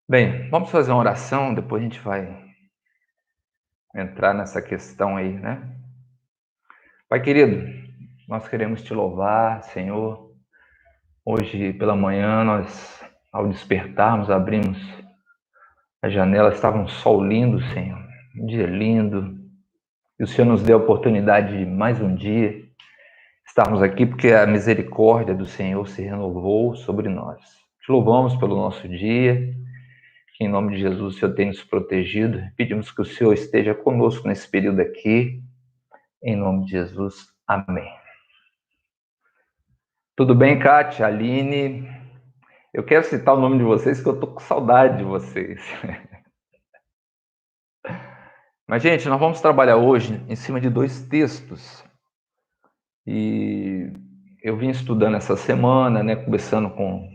Bem, vamos fazer uma oração, depois a gente vai entrar nessa questão aí, né? Pai querido, nós queremos te louvar, Senhor. Hoje pela manhã nós, ao despertarmos, abrimos a janela, estava um sol lindo, Senhor, um dia lindo. E o Senhor nos deu a oportunidade de mais um dia estarmos aqui porque a misericórdia do Senhor se renovou sobre nós. Te louvamos pelo nosso dia. Que em nome de Jesus o Senhor tenha nos protegido. Pedimos que o Senhor esteja conosco nesse período aqui. Em nome de Jesus. Amém. Tudo bem, Kátia, Aline? Eu quero citar o nome de vocês, que eu estou com saudade de vocês. Mas, gente, nós vamos trabalhar hoje em cima de dois textos. E eu vim estudando essa semana, né, conversando com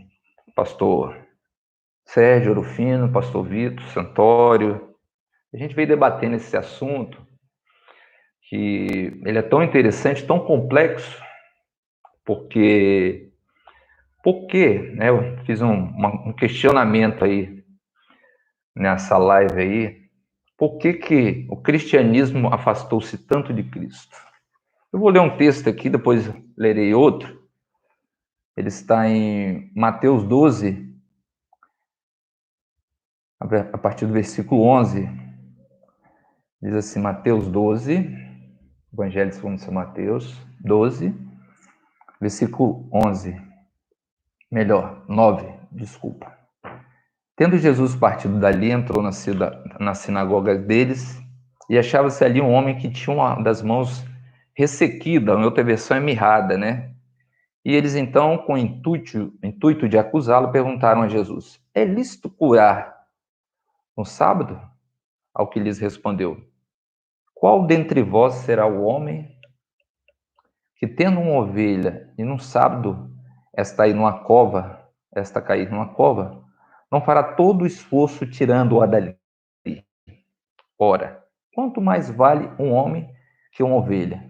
o pastor Sérgio Orofino, pastor Vitor Santório. A gente veio debatendo esse assunto, que ele é tão interessante, tão complexo, porque né, eu fiz um questionamento aí nessa live aí, por que o cristianismo afastou-se tanto de Cristo? Eu vou ler um texto aqui, depois lerei outro. Ele está em Mateus 12, a partir do versículo 11. Diz assim, Mateus 12, Evangelho segundo São Mateus 12, versículo 11. Melhor, 9, desculpa. Tendo Jesus partido dali, entrou na sinagoga deles, e achava-se ali um homem que tinha uma das mãos ressequida, em outra versão é mirrada, né? E eles então, com intuito de acusá-lo, perguntaram a Jesus: é lícito curar no sábado? Ao que lhes respondeu: qual dentre vós será o homem que, tendo uma ovelha e no sábado esta cair numa cova, não fará todo o esforço tirando-a dali? Ora, quanto mais vale um homem que uma ovelha?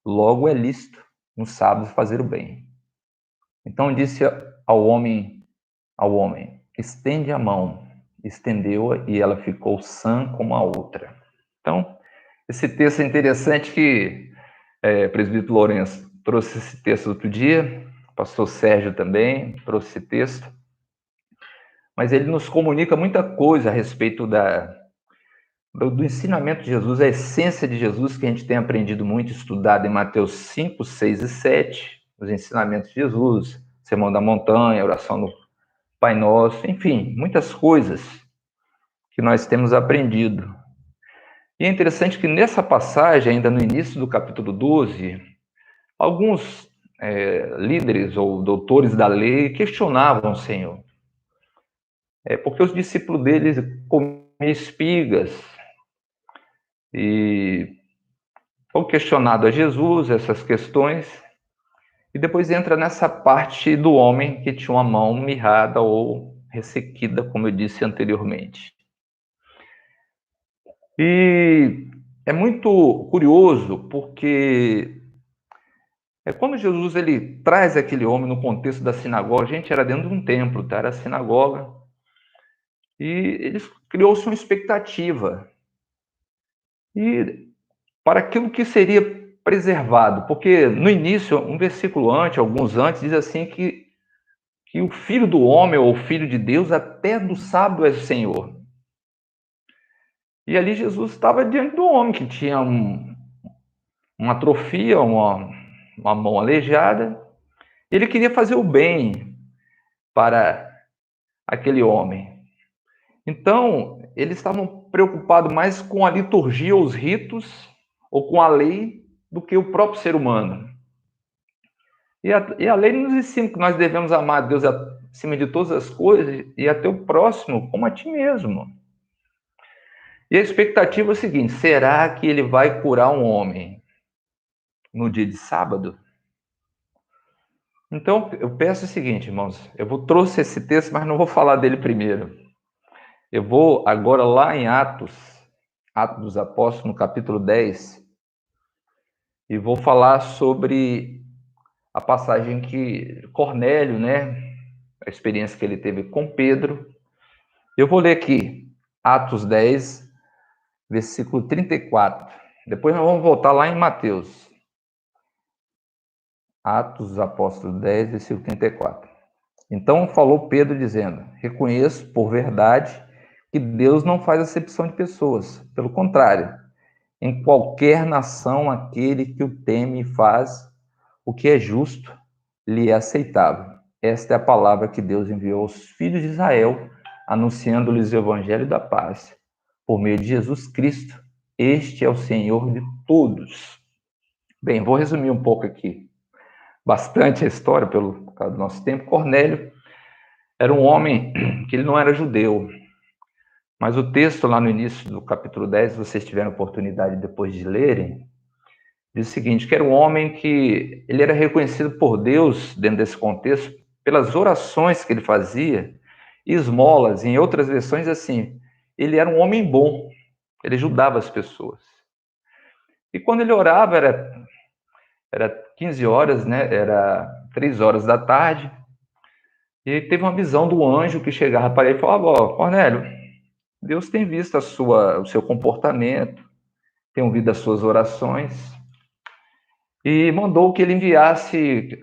Logo é lícito no sábado fazer o bem. Então disse ao homem, estende a mão. Estendeu-a e ela ficou sã como a outra. Então, esse texto é interessante que presbítero Lourenço trouxe esse texto outro dia, pastor Sérgio também trouxe esse texto, mas ele nos comunica muita coisa a respeito do ensinamento de Jesus, a essência de Jesus, que a gente tem aprendido muito, estudado em Mateus 5, 6 e 7, os ensinamentos de Jesus, Sermão da Montanha, oração no Pai Nosso, enfim, muitas coisas que nós temos aprendido. E é interessante que nessa passagem, ainda no início do capítulo 12, alguns líderes ou doutores da lei questionavam o Senhor. Porque os discípulos deles comiam espigas. E foi questionado a Jesus essas questões. E depois entra nessa parte do homem que tinha uma mão mirrada ou ressequida, como eu disse anteriormente. E é muito curioso, porque quando Jesus ele traz aquele homem no contexto da sinagoga, a gente era dentro de um templo, tá? Era a sinagoga, e eles criou-se uma expectativa e para aquilo que seria preservado, porque no início, um versículo antes, alguns antes, diz assim que o Filho do Homem, ou o Filho de Deus, até do sábado é o Senhor. E ali Jesus estava diante do homem que tinha uma atrofia, uma mão aleijada. Ele queria fazer o bem para aquele homem. Então, eles estavam preocupados mais com a liturgia, os ritos, ou com a lei, do que o próprio ser humano. E a lei nos ensina que nós devemos amar a Deus acima de todas as coisas e a teu próximo como a ti mesmo. E a expectativa é a seguinte: será que ele vai curar um homem no dia de sábado? Então, eu peço o seguinte, irmãos, trouxe esse texto, mas não vou falar dele primeiro. Eu vou agora lá em Atos dos Apóstolos, no capítulo 10, e vou falar sobre a passagem que Cornélio, né, a experiência que ele teve com Pedro, Eu vou ler aqui Atos 10, versículo 34. Depois nós vamos voltar lá em Mateus. Atos dos Apóstolos 10, versículo 34. Então falou Pedro dizendo: reconheço por verdade que Deus não faz acepção de pessoas. Pelo contrário, em qualquer nação, aquele que o teme e faz o que é justo, lhe é aceitável. Esta é a palavra que Deus enviou aos filhos de Israel, anunciando-lhes o evangelho da paz, por meio de Jesus Cristo. Este é o Senhor de todos. Bem, vou resumir um pouco aqui, bastante a história, por causa do nosso tempo. Cornélio era um homem que ele não era judeu, mas o texto lá no início do capítulo 10, se vocês tiverem oportunidade depois de lerem, diz o seguinte, que era um homem que ele era reconhecido por Deus, dentro desse contexto, pelas orações que ele fazia, esmolas, em outras versões assim, ele era um homem bom, ele ajudava as pessoas. E quando ele orava, era 15 horas, né? Era 3 horas da tarde, e teve uma visão do anjo que chegava para ele e falava: ó, Cornélio, Deus tem visto o seu comportamento, tem ouvido as suas orações, e mandou que ele enviasse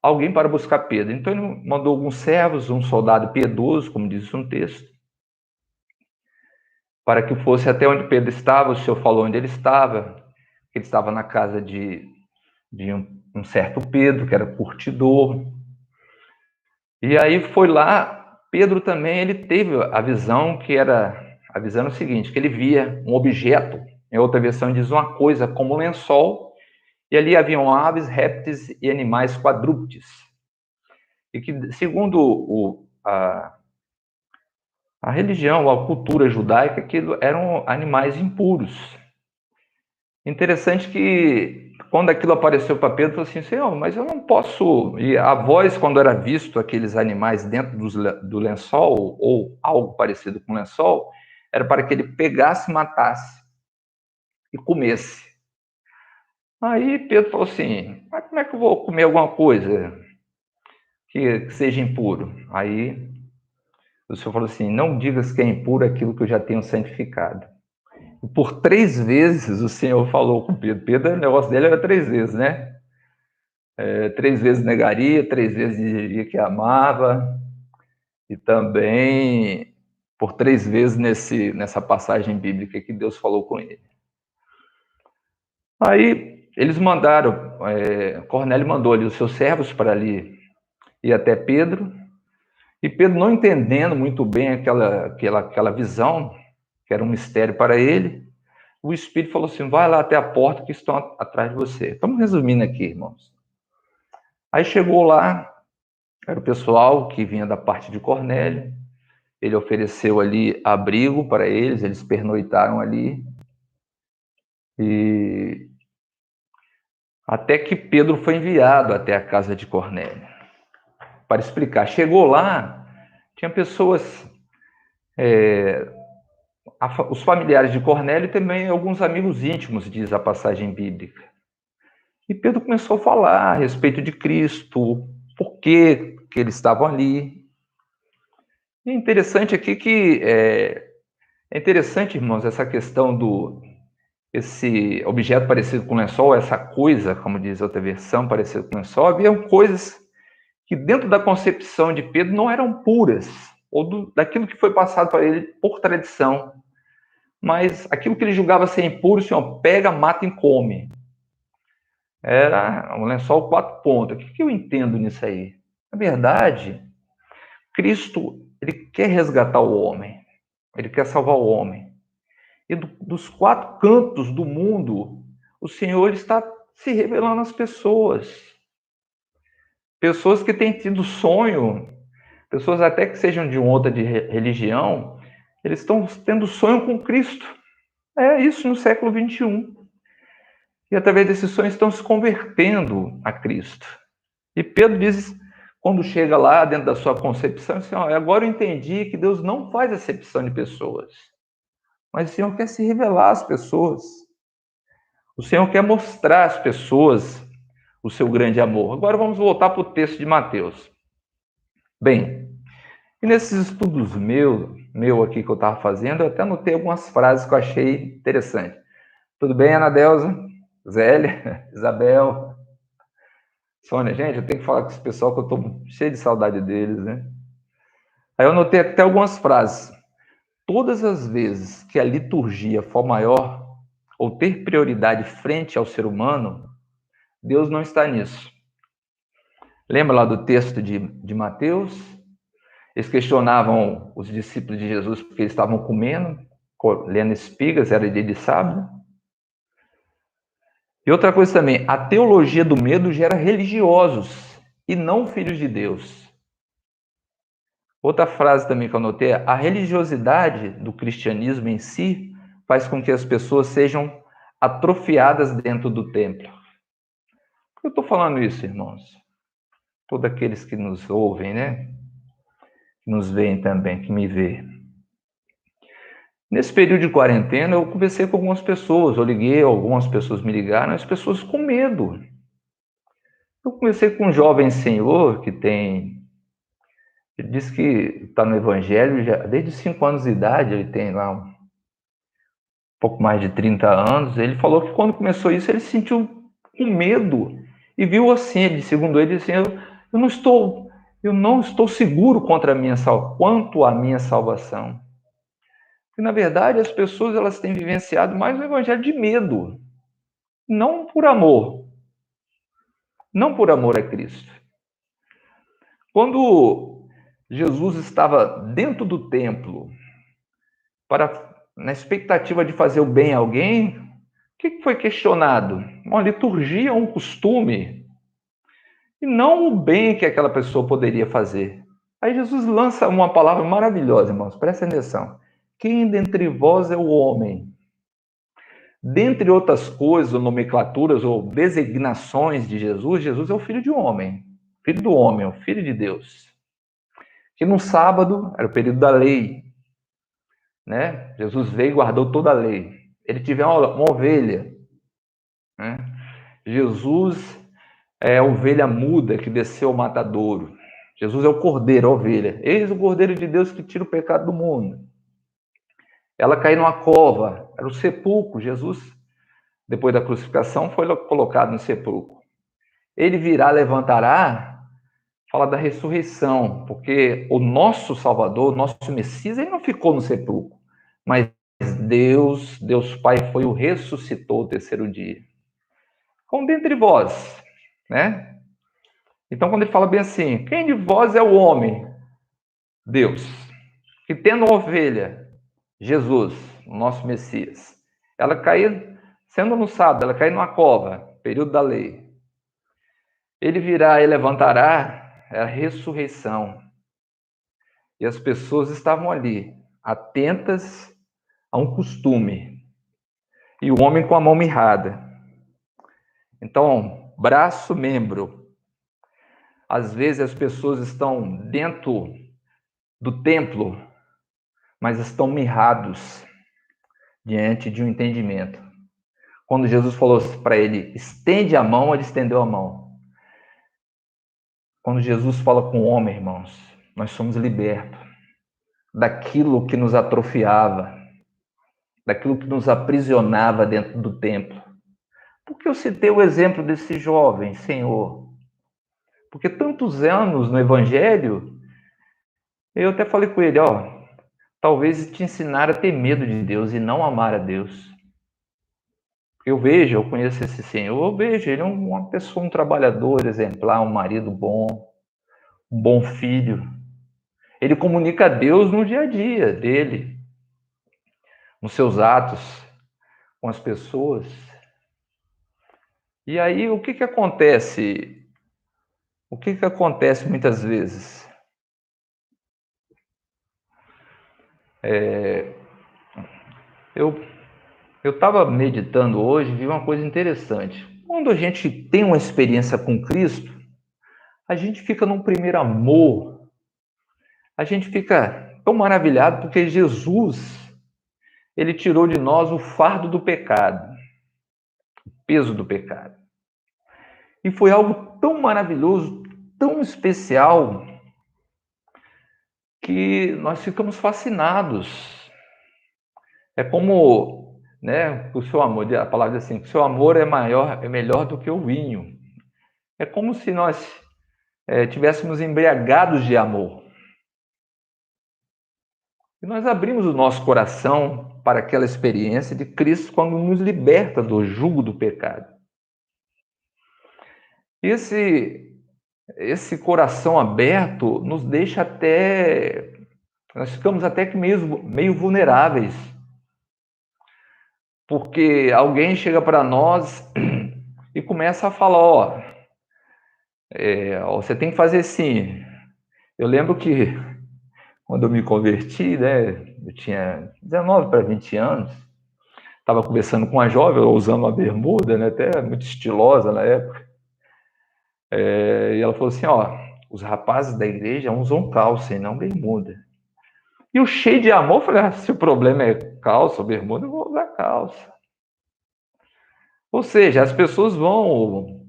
alguém para buscar Pedro. Então ele mandou alguns servos, um soldado piedoso, como diz um texto, para que fosse até onde Pedro estava. O Senhor falou onde ele estava na casa de um certo Pedro, que era curtidor. E aí foi lá, Pedro também, ele teve a visão que era, a visão é o seguinte, que ele via um objeto, em outra versão diz uma coisa como um lençol, e ali haviam aves, répteis e animais quadrúpedes. E que, segundo a religião, a cultura judaica, aquilo eram animais impuros. Interessante que, quando aquilo apareceu para Pedro, falou assim, Senhor, mas eu não posso... E a voz, quando era visto aqueles animais dentro do lençol, ou algo parecido com lençol, era para que ele pegasse, matasse e comesse. Aí Pedro falou assim, mas como é que eu vou comer alguma coisa que seja impuro? Aí o Senhor falou assim, não digas que é impuro aquilo que eu já tenho santificado. Por 3 vezes o Senhor falou com Pedro. Pedro, o negócio dele era 3 vezes, né? 3 vezes negaria, 3 vezes diria que amava, e também por 3 vezes nessa passagem bíblica que Deus falou com ele. Aí eles mandaram, Cornélio mandou ali os seus servos para ali ir até Pedro, e Pedro, não entendendo muito bem aquela visão, que era um mistério para ele, o Espírito falou assim, vai lá até a porta que estão atrás de você. Estamos resumindo aqui, irmãos. Aí chegou lá, era o pessoal que vinha da parte de Cornélio, ele ofereceu ali abrigo para eles pernoitaram ali, e até que Pedro foi enviado até a casa de Cornélio, para explicar. Chegou lá, tinha pessoas, os familiares de Cornélio e também alguns amigos íntimos, diz a passagem bíblica. E Pedro começou a falar a respeito de Cristo, por que eles estavam ali. E é interessante aqui que é interessante, irmãos, essa questão esse objeto parecido com lençol, essa coisa, como diz outra versão, parecido com lençol, haviam coisas que dentro da concepção de Pedro não eram puras, ou daquilo que foi passado para ele por tradição, mas aquilo que ele julgava ser impuro, o Senhor pega, mata e come. Era um lençol 4 pontas. O que eu entendo nisso aí? Na verdade, Cristo, ele quer resgatar o homem, ele quer salvar o homem. E dos 4 cantos do mundo, o Senhor está se revelando às pessoas. Pessoas que têm tido sonho, pessoas até que sejam de outra religião, eles estão tendo sonho com Cristo. É isso no século 21. E através desses sonhos estão se convertendo a Cristo. E Pedro diz, quando chega lá dentro da sua concepção, assim, ó, agora eu entendi que Deus não faz acepção de pessoas, mas o Senhor quer se revelar às pessoas. O Senhor quer mostrar às pessoas o seu grande amor. Agora vamos voltar para o texto de Mateus. Bem, e nesses estudos meus, meu aqui que eu estava fazendo, eu até anotei algumas frases que eu achei interessante. Tudo bem, Ana Delza? Zélia? Isabel? Sônia? Gente, eu tenho que falar com esse pessoal que eu estou cheio de saudade deles, né? Aí eu anotei até algumas frases. Todas as vezes que a liturgia for maior ou ter prioridade frente ao ser humano, Deus não está nisso. Lembra lá do texto de Mateus? Eles questionavam os discípulos de Jesus porque eles estavam comendo, colhendo espigas, era dia de sábado. E outra coisa também, a teologia do medo gera religiosos e não filhos de Deus. Outra frase também que eu anotei, a religiosidade do cristianismo em si faz com que as pessoas sejam atrofiadas dentro do templo. Por que eu estou falando isso, irmãos? Todos aqueles que nos ouvem, né? Que nos veem também, que me veem. Nesse período de quarentena, eu conversei com algumas pessoas, eu liguei, algumas pessoas me ligaram, as pessoas com medo. Eu conversei com um jovem senhor que ele disse que está no Evangelho já, desde 5 anos de idade, ele tem lá um pouco mais de 30 anos. Ele falou que quando começou isso, ele se sentiu com medo e viu assim, segundo ele, assim, eu não estou seguro quanto à minha salvação. E, na verdade, as pessoas elas têm vivenciado mais um evangelho de medo, não por amor. Não por amor a Cristo. Quando Jesus estava dentro do templo, na expectativa de fazer o bem a alguém, o que foi questionado? Uma liturgia, um costume, e não o bem que aquela pessoa poderia fazer. Aí Jesus lança uma palavra maravilhosa, irmãos, prestem atenção. Quem dentre vós é o homem? Dentre outras coisas, ou nomenclaturas, ou designações de Jesus, Jesus é o filho de um homem. Filho do homem, o filho de Deus. Que no sábado, era o período da lei, né? Jesus veio e guardou toda a lei. Ele tiver uma ovelha, né? Jesus é a ovelha muda que desceu ao matadouro. Jesus é o cordeiro, a ovelha. Eis o cordeiro de Deus que tira o pecado do mundo. Ela caiu numa cova, era o sepulcro. Jesus, depois da crucificação, foi colocado no sepulcro. Ele virá, levantará, fala da ressurreição, porque o nosso Salvador, o nosso Messias, ele não ficou no sepulcro, mas Deus Pai foi o ressuscitou o terceiro dia. Como dentre vós, né? Então, quando ele fala bem assim, quem de vós é o homem? Deus. Que tendo uma ovelha, Jesus, o nosso Messias, ela caía, sendo no sábado, ela caiu numa cova, período da lei. Ele virá e levantará, é a ressurreição. E as pessoas estavam ali, atentas a um costume. E o homem com a mão mirrada. Então, braço, membro. Às vezes as pessoas estão dentro do templo, mas estão mirrados diante de um entendimento. Quando Jesus falou para ele, estende a mão, ele estendeu a mão. Quando Jesus fala com o homem, irmãos, nós somos libertos daquilo que nos atrofiava, daquilo que nos aprisionava dentro do templo. Por que eu citei o exemplo desse jovem, Senhor? Porque tantos anos no Evangelho, eu até falei com ele, talvez te ensinar a ter medo de Deus e não amar a Deus. Eu conheço esse Senhor, eu vejo, ele é uma pessoa, um trabalhador exemplar, um marido bom, um bom filho. Ele comunica a Deus no dia a dia dele, nos seus atos, com as pessoas. E aí, o que acontece? O que acontece muitas vezes? Eu estava meditando hoje e vi uma coisa interessante. Quando a gente tem uma experiência com Cristo, a gente fica num primeiro amor, a gente fica tão maravilhado porque Jesus, ele tirou de nós o fardo do pecado, o peso do pecado. E foi algo tão maravilhoso, tão especial, que nós ficamos fascinados. É como, né, o seu amor, a palavra diz assim, que o seu amor é melhor do que o vinho. É como se nós tivéssemos embriagados de amor. E nós abrimos o nosso coração para aquela experiência de Cristo quando nos liberta do jugo do pecado. Esse coração aberto nos deixa até... Nós ficamos até que meio vulneráveis. Porque alguém chega para nós e começa a falar, ó, você tem que fazer assim. Eu lembro que quando eu me converti, né, eu tinha 19 para 20 anos, estava conversando com uma jovem, usando uma bermuda, né, até muito estilosa na época, e ela falou assim, ó, os rapazes da igreja usam calça e não bermuda. E eu cheio de amor, falei, se o problema é calça ou bermuda, eu vou usar calça. Ou seja, as pessoas vão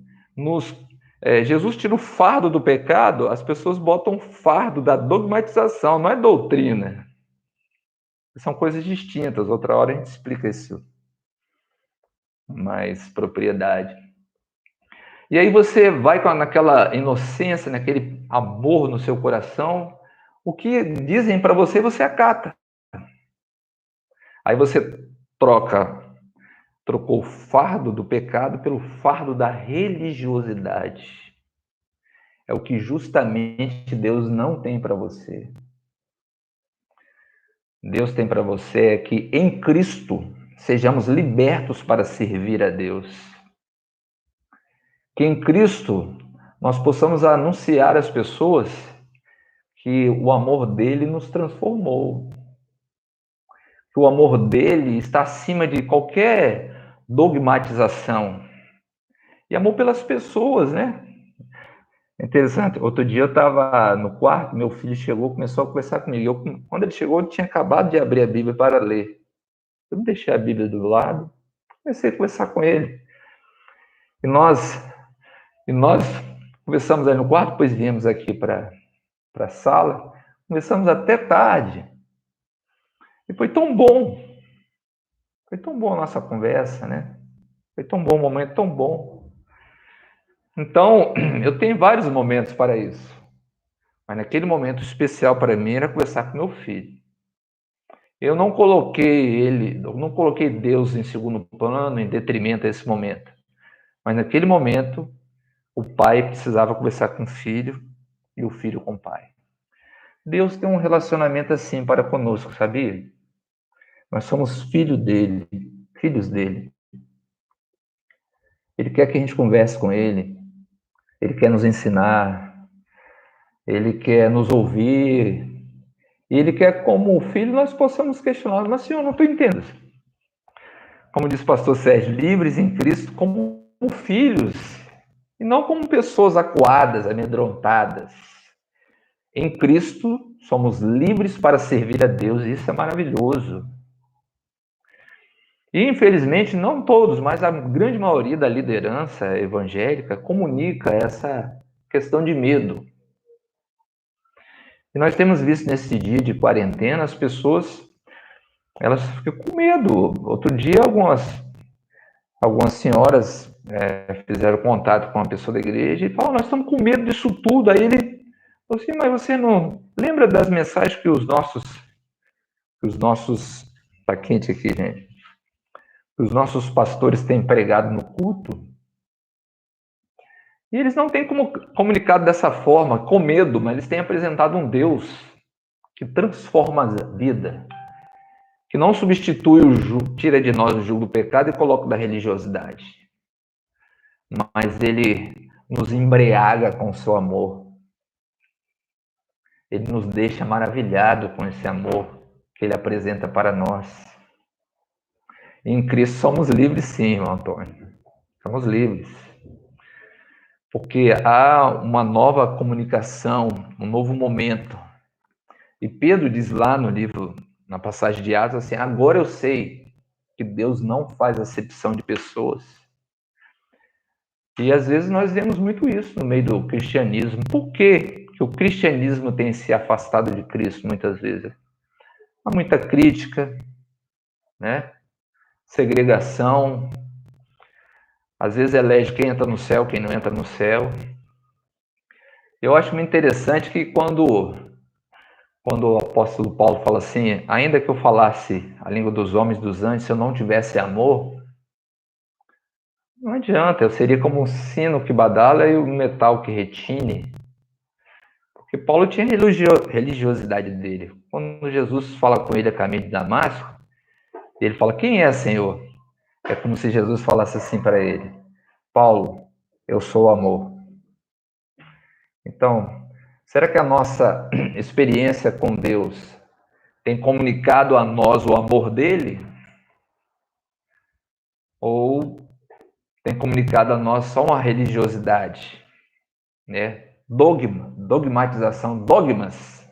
Jesus tira o fardo do pecado, as pessoas botam o fardo da dogmatização, não é doutrina. São coisas distintas. Outra hora a gente explica isso mais propriedade. E aí você vai naquela inocência, naquele amor no seu coração, o que dizem para você, você acata. Aí você trocou o fardo do pecado pelo fardo da religiosidade. É o que justamente Deus não tem para você. Deus tem para você é que em Cristo sejamos libertos para servir a Deus. Que em Cristo nós possamos anunciar às pessoas que o amor dele nos transformou. Que o amor dele está acima de qualquer dogmatização. E amor pelas pessoas, né? É interessante. Outro dia eu estava no quarto, meu filho chegou, começou a conversar comigo. Quando ele chegou, eu tinha acabado de abrir a Bíblia para ler. Eu deixei a Bíblia do lado, comecei a conversar com ele. E nós conversamos aí no quarto, depois viemos aqui para a sala, conversamos até tarde. E foi tão bom. Foi tão bom a nossa conversa, né? Foi tão bom, um momento tão bom. Então, eu tenho vários momentos para isso. Mas naquele momento especial para mim era conversar com meu filho. Eu não coloquei Deus em segundo plano, em detrimento desse momento. Mas naquele momento, o pai precisava conversar com o filho e o filho com o pai. Deus tem um relacionamento assim para conosco, sabia? Nós somos filhos dele. Ele quer que a gente converse com ele. Ele quer nos ensinar. Ele quer nos ouvir. E ele quer, como filho, nós possamos questionar. Mas, Senhor, não estou entendendo. Como diz o pastor Sérgio, livres em Cristo como filhos. E não como pessoas acuadas, amedrontadas. Em Cristo, somos livres para servir a Deus. E isso é maravilhoso. E, infelizmente, não todos, mas a grande maioria da liderança evangélica comunica essa questão de medo. E nós temos visto nesse dia de quarentena, as pessoas, elas ficam com medo. Outro dia, algumas senhoras fizeram contato com uma pessoa da igreja e falaram, nós estamos com medo disso tudo. Aí ele falou assim, mas você não lembra das mensagens que os nossos... Tá quente aqui, gente. Os nossos pastores têm pregado no culto? E eles não têm comunicado dessa forma, com medo, mas eles têm apresentado um Deus que transforma a vida, que não substitui tira de nós o jugo do pecado e coloca da religiosidade. Mas ele nos embriaga com o seu amor. Ele nos deixa maravilhado com esse amor que ele apresenta para nós. E em Cristo somos livres sim, irmão Antônio. Somos livres. Porque há uma nova comunicação, um novo momento. E Pedro diz lá no livro, na passagem de Atos, assim, agora eu sei que Deus não faz acepção de pessoas. E às vezes nós vemos muito isso no meio do cristianismo. Por quê? que o cristianismo tem se afastado de Cristo muitas vezes? Há muita crítica, né? Segregação, às vezes elege quem entra no céu, quem não entra no céu. Eu acho muito interessante que quando o apóstolo Paulo fala assim, ainda que eu falasse a língua dos homens e dos anjos, se eu não tivesse amor, não adianta, eu seria como um sino que badala e o metal que retine. Porque Paulo tinha religiosidade dele. Quando Jesus fala com ele a caminho de Damasco, ele fala, quem é, Senhor? É como se Jesus falasse assim para ele, Paulo, eu sou o amor. Então, será que a nossa experiência com Deus tem comunicado a nós o amor dele? Ou tem comunicado a nós só uma religiosidade, né? Dogmatização, dogmas.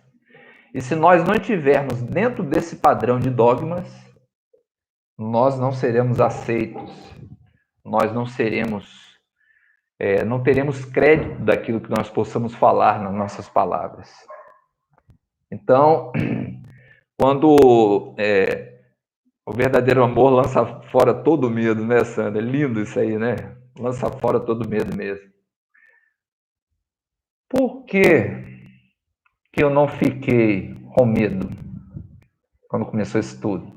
E se nós não estivermos dentro desse padrão de dogmas, nós não seremos aceitos, nós não seremos, não teremos crédito daquilo que nós possamos falar nas nossas palavras. Então, quando o verdadeiro amor lança fora todo medo, né, Sandra? É lindo isso aí, né? Lança fora todo medo mesmo. Por que eu não fiquei com medo quando começou esse tudo?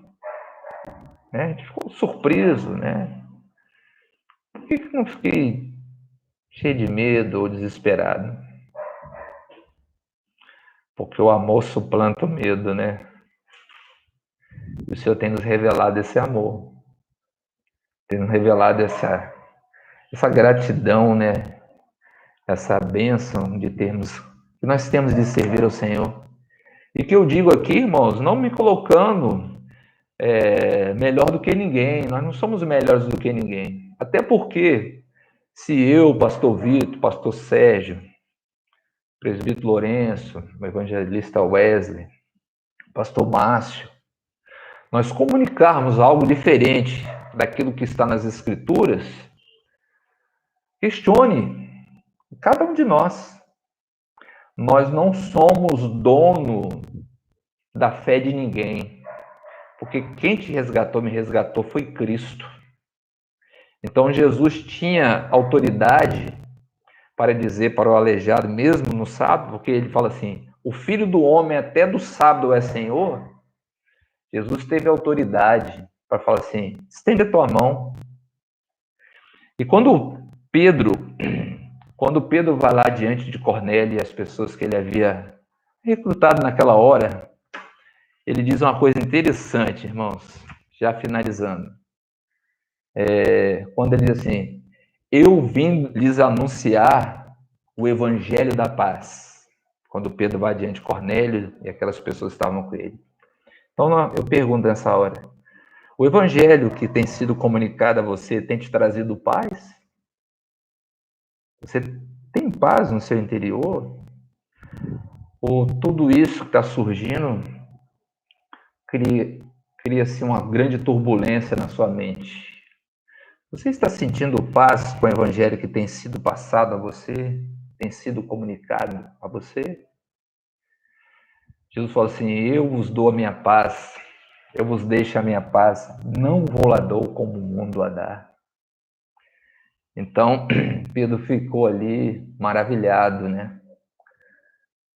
Né? A gente ficou surpreso, né? Por que eu não fiquei cheio de medo ou desesperado? Porque o amor suplanta o medo, né? E o Senhor tem nos revelado esse amor, tem nos revelado essa gratidão, né? Essa bênção de termos, que nós temos de servir ao Senhor. E que eu digo aqui, irmãos, não me colocando melhor do que ninguém, nós não somos melhores do que ninguém. Até porque, se eu, pastor Vitor, pastor Sérgio, presbítero Lourenço, o evangelista Wesley, pastor Márcio, nós comunicarmos algo diferente daquilo que está nas Escrituras, questione cada um de nós. Nós não somos dono da fé de ninguém, porque quem te resgatou, me resgatou, foi Cristo. Então Jesus tinha autoridade para dizer para o aleijado, mesmo no sábado, porque ele fala assim, o Filho do Homem até do sábado é Senhor. Jesus teve autoridade para falar assim, estende a tua mão. E quando Pedro vai lá diante de Cornélio e as pessoas que ele havia recrutado naquela hora, ele diz uma coisa interessante, irmãos, já finalizando. Quando ele diz assim, eu vim lhes anunciar o evangelho da paz. Quando Pedro vai diante de Cornélio e aquelas pessoas estavam com ele. Então, eu pergunto nessa hora, o evangelho que tem sido comunicado a você tem te trazido paz? Você tem paz no seu interior? Ou tudo isso que está surgindo cria-se uma grande turbulência na sua mente? Você está sentindo paz com o evangelho que tem sido passado a você? Tem sido comunicado a você? Jesus falou assim, eu vos dou a minha paz, eu vos deixo a minha paz, não vou lá dou como o mundo a dá. Então, Pedro ficou ali maravilhado, né?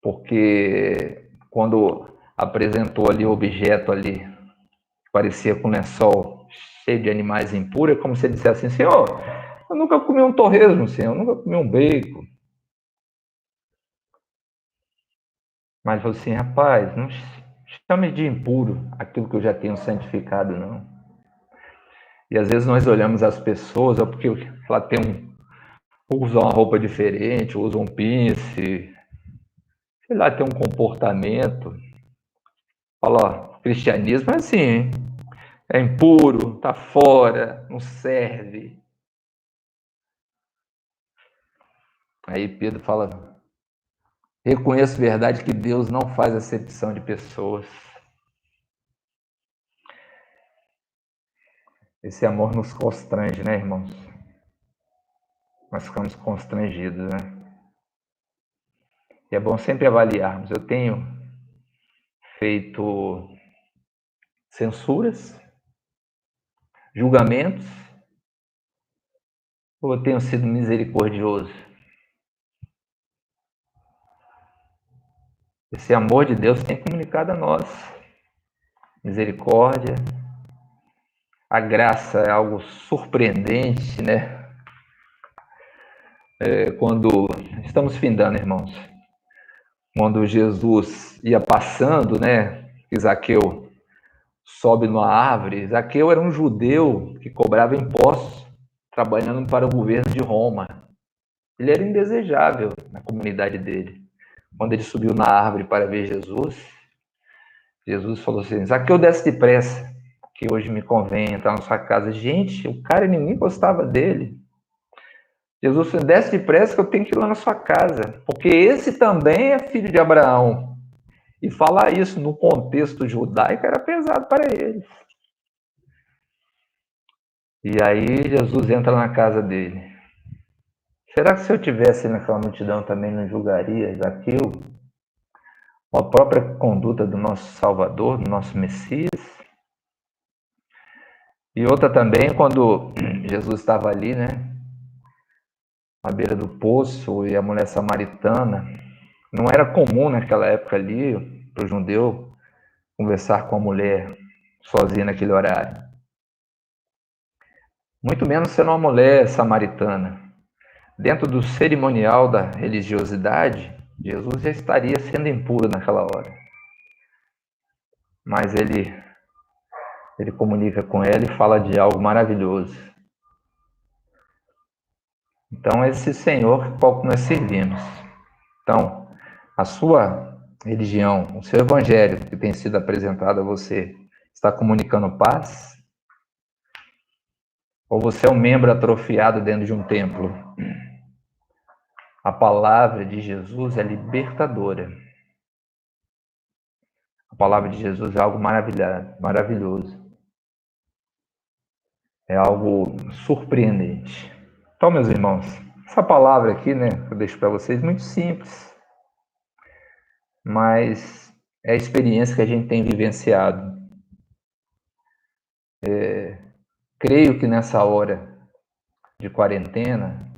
Porque quando apresentou ali o objeto ali, que parecia com lençol cheio de animais impuros, é como se ele dissesse assim, Senhor, eu nunca comi um torresmo, Senhor, eu nunca comi um bacon. Mas falou assim, rapaz, não chame de impuro aquilo que eu já tenho santificado, não. E às vezes nós olhamos as pessoas, é porque ela usa uma roupa diferente, usa um pince, sei lá, tem um comportamento. Fala, ó, cristianismo é assim, hein? É impuro, tá fora, não serve. Aí Pedro fala, reconheço verdade que Deus não faz acepção de pessoas. Esse amor nos constrange, né, irmãos? Nós ficamos constrangidos, né? E é bom sempre avaliarmos. Eu tenho feito censuras, julgamentos, ou eu tenho sido misericordioso? Esse amor de Deus tem comunicado a nós. Misericórdia. A graça é algo surpreendente, né? Quando estamos findando, irmãos. Quando Jesus ia passando, né? E Zaqueu sobe numa árvore. Zaqueu era um judeu que cobrava impostos, trabalhando para o governo de Roma. Ele era indesejável na comunidade dele. Quando ele subiu na árvore para ver Jesus, Jesus falou assim: Zaqueu, desce depressa, que hoje me convém entrar na sua casa. Gente, o cara, ninguém gostava dele. Jesus falou: desce depressa que eu tenho que ir lá na sua casa, porque esse também é filho de Abraão. E falar isso no contexto judaico era pesado para eles. E aí Jesus entra na casa dele. Será que se eu tivesse naquela multidão também não julgaria Zaqueu? A própria conduta do nosso Salvador, do nosso Messias? E outra também, quando Jesus estava ali, né, à beira do poço, e a mulher samaritana, não era comum naquela época ali, para o judeu, conversar com a mulher sozinha naquele horário. Muito menos sendo uma mulher samaritana. Dentro do cerimonial da religiosidade, Jesus já estaria sendo impuro naquela hora. Mas ele comunica com ela e fala de algo maravilhoso. Então, esse Senhor qual que nós servimos. Então, a sua religião, o seu evangelho que tem sido apresentado a você, está comunicando paz? Ou você é um membro atrofiado dentro de um templo? A palavra de Jesus é libertadora. A palavra de Jesus é algo maravilhoso. É algo surpreendente. Então, meus irmãos, essa palavra aqui, né, que eu deixo para vocês, muito simples, mas é a experiência que a gente tem vivenciado. Creio que nessa hora de quarentena,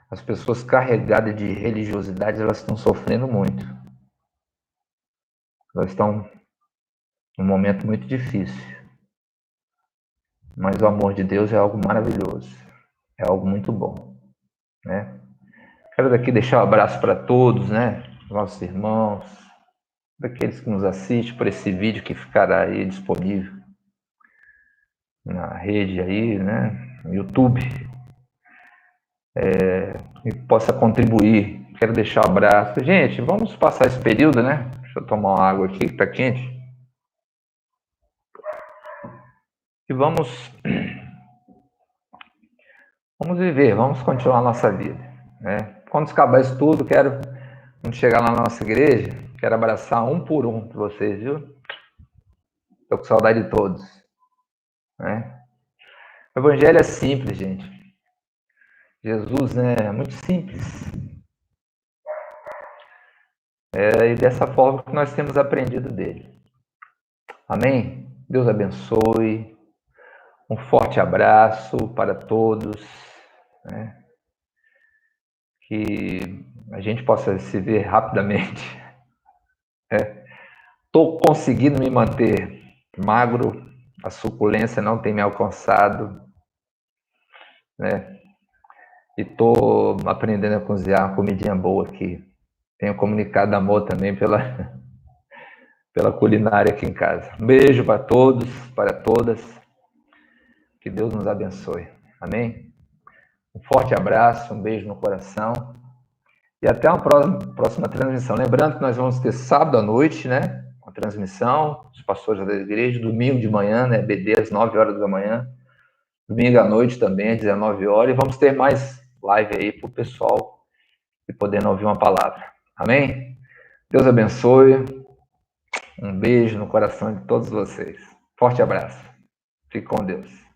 as pessoas carregadas de religiosidade, elas estão sofrendo muito. Elas estão num momento muito difícil. Mas o amor de Deus é algo maravilhoso. É algo muito bom, né? Quero daqui deixar um abraço para todos, né? Nossos irmãos, daqueles que nos assistem por esse vídeo que ficará aí disponível na rede aí, né? No YouTube. E possa contribuir. Quero deixar um abraço. Gente, vamos passar esse período, né? Deixa eu tomar uma água aqui, que tá quente. E vamos viver, vamos continuar a nossa vida, né? Quando acabar isso tudo, quando chegar lá na nossa igreja, quero abraçar um por um de vocês, viu? Estou com saudade de todos, né? O evangelho é simples, gente. Jesus, né, é muito simples. E dessa forma que nós temos aprendido dele. Amém? Deus abençoe. Um forte abraço para todos, né? Que a gente possa se ver rapidamente. Estou conseguindo me manter magro, a suculência não tem me alcançado, né? E estou aprendendo a cozinhar uma comidinha boa aqui. Tenho comunicado amor também pela culinária aqui em casa. Um beijo para todos, para todas. Que Deus nos abençoe. Amém? Um forte abraço, um beijo no coração. E até uma próxima transmissão. Lembrando que nós vamos ter sábado à noite, né? Uma transmissão, os pastores da igreja, domingo de manhã, né? BD às 9 horas da manhã. Domingo à noite também, às 19 horas. E vamos ter mais live aí para o pessoal e podendo ouvir uma palavra. Amém? Deus abençoe. Um beijo no coração de todos vocês. Forte abraço. Fique com Deus.